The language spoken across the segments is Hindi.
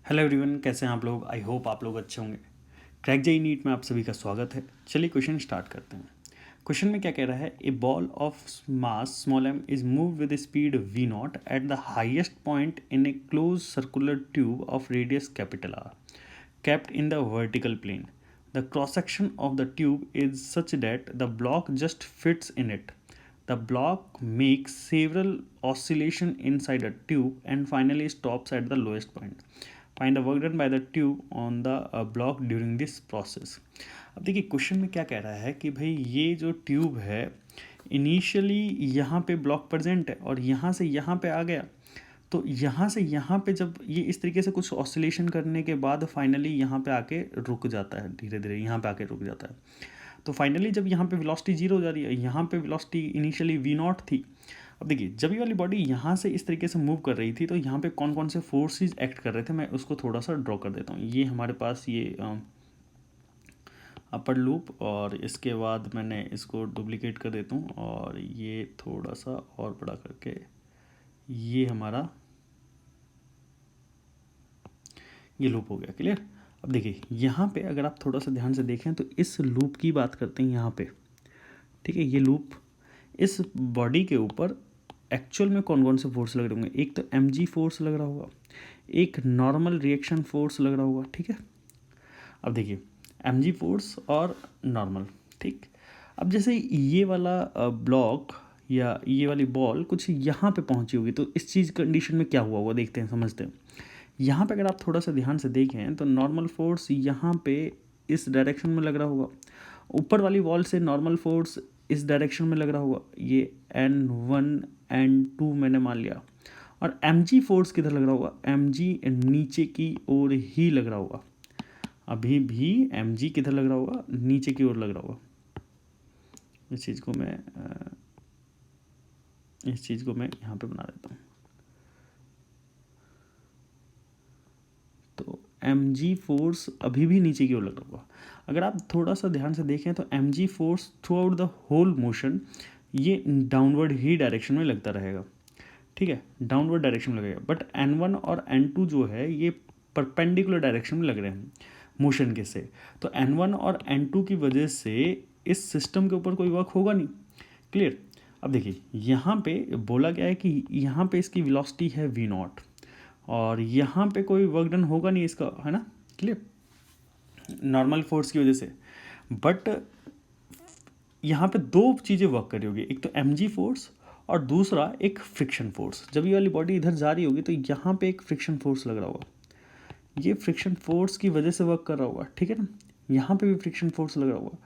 हेलो एवरीवन, कैसे हैं आप लोग। आई होप आप लोग अच्छे होंगे। क्रैक जेईई नीट में आप सभी का स्वागत है। चलिए क्वेश्चन स्टार्ट करते हैं। क्वेश्चन में क्या कह रहा है, a ball of mass small m is move with speed v not at the highest point in a close circular tube of radius capital R kept in the vertical plane. The cross section of the tube is such that the block just fits in it. The block makes several oscillations inside the tube and finally stops at the lowest point. Find the work done by the tube on the block during this process. अब देखिए क्वेश्चन में क्या कह रहा है कि भाई ये जो ट्यूब है इनिशियली यहाँ पे ब्लॉक प्रेजेंट है और यहाँ से यहाँ पे आ गया, तो यहाँ से यहाँ पे जब ये इस तरीके से कुछ ऑसिलेशन करने के बाद फाइनली यहाँ पे आके रुक जाता है, धीरे धीरे यहाँ पे आके रुक जाता है। तो फाइनली जब यहाँ पे वेलोसिटी जीरो हो जा रही है, यहाँ पे वेलोसिटी इनिशियली वी नॉट थी। अब देखिए जब ये वाली बॉडी यहाँ से इस तरीके से मूव कर रही थी तो यहाँ पे कौन कौन से फोर्सेस एक्ट कर रहे थे, मैं उसको थोड़ा सा ड्रॉ कर देता हूँ। ये हमारे पास ये अपर लूप और इसके बाद मैंने इसको डुप्लीकेट कर देता हूँ और ये थोड़ा सा और बड़ा करके ये हमारा ये लूप हो गया। क्लियर। अब देखिए यहाँ पे अगर आप थोड़ा सा ध्यान से देखें तो इस लूप की बात करते हैं यहाँ पे, ठीक है। ये लूप इस बॉडी के ऊपर एक्चुअल में कौन कौन से फोर्स लग रहे होंगे, एक तो mg फोर्स लग रहा होगा, एक नॉर्मल रिएक्शन फोर्स लग रहा होगा, ठीक है। अब देखिए mg फोर्स और नॉर्मल, ठीक। अब जैसे ये वाला ब्लॉक या ये वाली बॉल कुछ यहाँ पे पहुँची होगी तो इस चीज़ कंडीशन में क्या हुआ होगा देखते हैं, समझते हैं। यहाँ पे अगर आप थोड़ा सा ध्यान से देखें तो नॉर्मल फोर्स यहाँ पे इस डायरेक्शन में लग रहा होगा, ऊपर वाली वॉल से नॉर्मल फोर्स इस डायरेक्शन में लग रहा होगा, ये N1 N2 मैंने मान लिया। और mg फोर्स किधर लग रहा होगा, mg नीचे की ओर ही लग रहा होगा। अभी भी mg किधर लग रहा होगा, नीचे की ओर लग रहा होगा। इस चीज़ को मैं यहाँ पे बना देता हूँ। तो mg फोर्स अभी भी नीचे की ओर लग रहा होगा। अगर आप थोड़ा सा ध्यान से देखें तो mg force throughout the whole motion ये डाउनवर्ड ही डायरेक्शन में लगता रहेगा, ठीक है, डाउनवर्ड डायरेक्शन में लगेगा। बट N1 और N2 जो है ये परपेंडिकुलर डायरेक्शन में लग रहे हैं मोशन के से, तो N1 और N2 की वजह से इस सिस्टम के ऊपर कोई वर्क होगा नहीं। क्लियर। अब देखिए यहाँ पे बोला गया है कि यहाँ पे इसकी वेलोसिटी है v नॉट और यहाँ पे कोई वर्क डन होगा नहीं इसका, है ना। क्लियर, नॉर्मल फोर्स की वजह से। बट यहाँ पे दो चीज़ें वर्क कर रही होगी, एक तो mg फोर्स और दूसरा एक फ्रिक्शन फोर्स। जब ये वाली बॉडी इधर जा रही होगी तो यहाँ पे एक फ्रिक्शन फोर्स लग रहा होगा, ये फ्रिक्शन फोर्स की वजह से वर्क कर रहा होगा, ठीक है ना। यहाँ पे भी फ्रिक्शन फोर्स लग रहा होगा।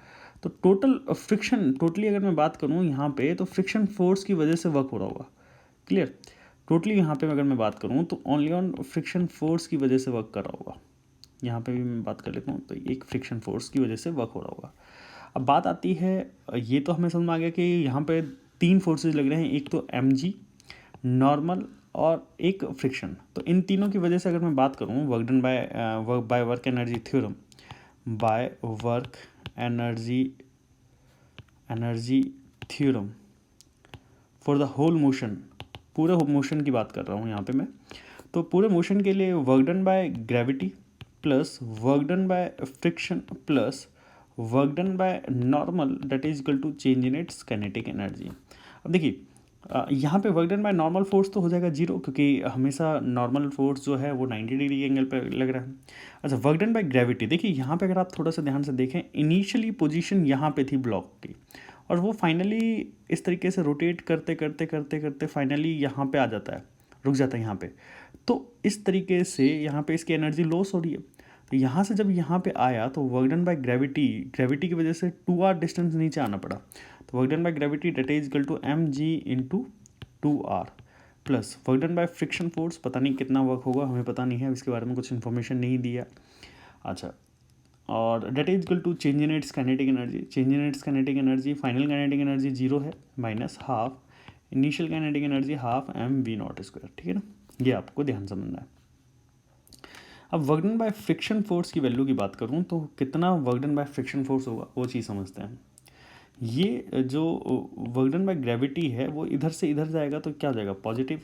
तो टोटल फ्रिक्शन, टोटली अगर मैं बात करूँ यहाँ पे तो फ्रिक्शन फोर्स की वजह से वर्क हो रहा होगा। क्लियर। टोटली यहाँ पे अगर मैं बात करूँ तो ओनली ऑन फ्रिक्शन फोर्स की वजह से वर्क कर रहा होगा। यहाँ पे भी मैं बात कर लेता हूँ तो एक फ्रिक्शन फोर्स की वजह से वर्क हो रहा होगा। अब बात आती है, ये तो हमें समझ में आ गया कि यहाँ पे तीन फोर्सेस लग रहे हैं, एक तो mg, नॉर्मल और एक फ्रिक्शन। तो इन तीनों की वजह से अगर मैं बात करूँ work done by work energy theorem, by work energy theorem for the whole motion, पूरे मोशन की बात कर रहा हूँ यहाँ पे मैं। तो पूरे मोशन के लिए work done by gravity plus work done by friction plus work done by normal that is equal to change in its kinetic energy. अब देखिए यहाँ पे work done by normal force तो हो जाएगा जीरो, क्योंकि हमेशा नॉर्मल फोर्स जो है वो 90 डिग्री एंगल पे लग रहा है। अच्छा, वर्क डन बाय ग्रेविटी, देखिए यहाँ पे अगर आप थोड़ा सा ध्यान से देखें, इनिशियली पोजीशन यहाँ पे थी ब्लॉक की और वो फाइनली इस तरीके से रोटेट करते करते करते करते फाइनली यहाँ पे आ जाता है, रुक जाता है यहाँ पे। तो इस तरीके से यहाँ पे इसकी एनर्जी लॉस हो रही है। तो यहाँ से जब यहाँ पे आया तो वर्क डन बाय ग्रेविटी की वजह से 2r डिस्टेंस नीचे आना पड़ा। तो work done by gravity that is equal to mg into 2r plus work done by friction force, पता नहीं कितना वर्क होगा, हमें पता नहीं है, इसके बारे में कुछ इन्फॉर्मेशन नहीं दिया। अच्छा, और that is equal to change in its kinetic energy. Change in its kinetic energy, final kinetic energy zero है, minus half initial kinetic energy half mv not square, ठीक है ना। ये आपको ध्यान समझना है। अब work done by friction force की वैल्यू की बात करूँ तो कितना work done by friction force होगा वो चीज़ समझते हैं। ये जो वर्क डन बाय ग्रेविटी है वो इधर से इधर जाएगा तो क्या हो जाएगा, पॉजिटिव।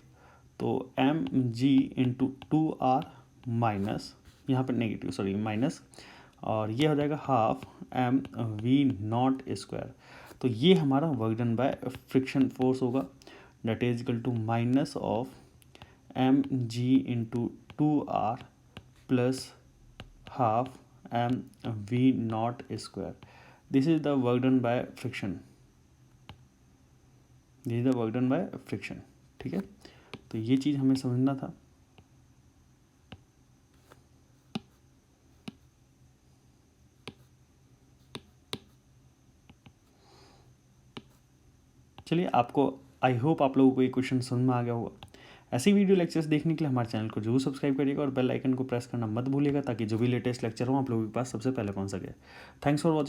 तो mg इंटू 2r माइनस, यहाँ पर नेगेटिव सॉरी माइनस, और ये हो जाएगा half M V not square. तो ये हमारा work done by friction force होगा, that is equal to minus of M G into 2r plus half M V not square. This is the work done by friction, this is the work done by friction. ठीक है, तो ये चीज़ हमें समझना था। चलिए, आपको आई होप आप लोगों को ये क्वेश्चन समझ में आ गया होगा। ऐसी वीडियो लेक्चर्स देखने के लिए हमारे चैनल को जरूर सब्सक्राइब करिएगा और बेल आइकन को प्रेस करना मत भूलिएगा, ताकि जो भी लेटेस्ट लेक्चर हो आप लोगों के पास सबसे पहले पहुंच सके। Thanks for watching.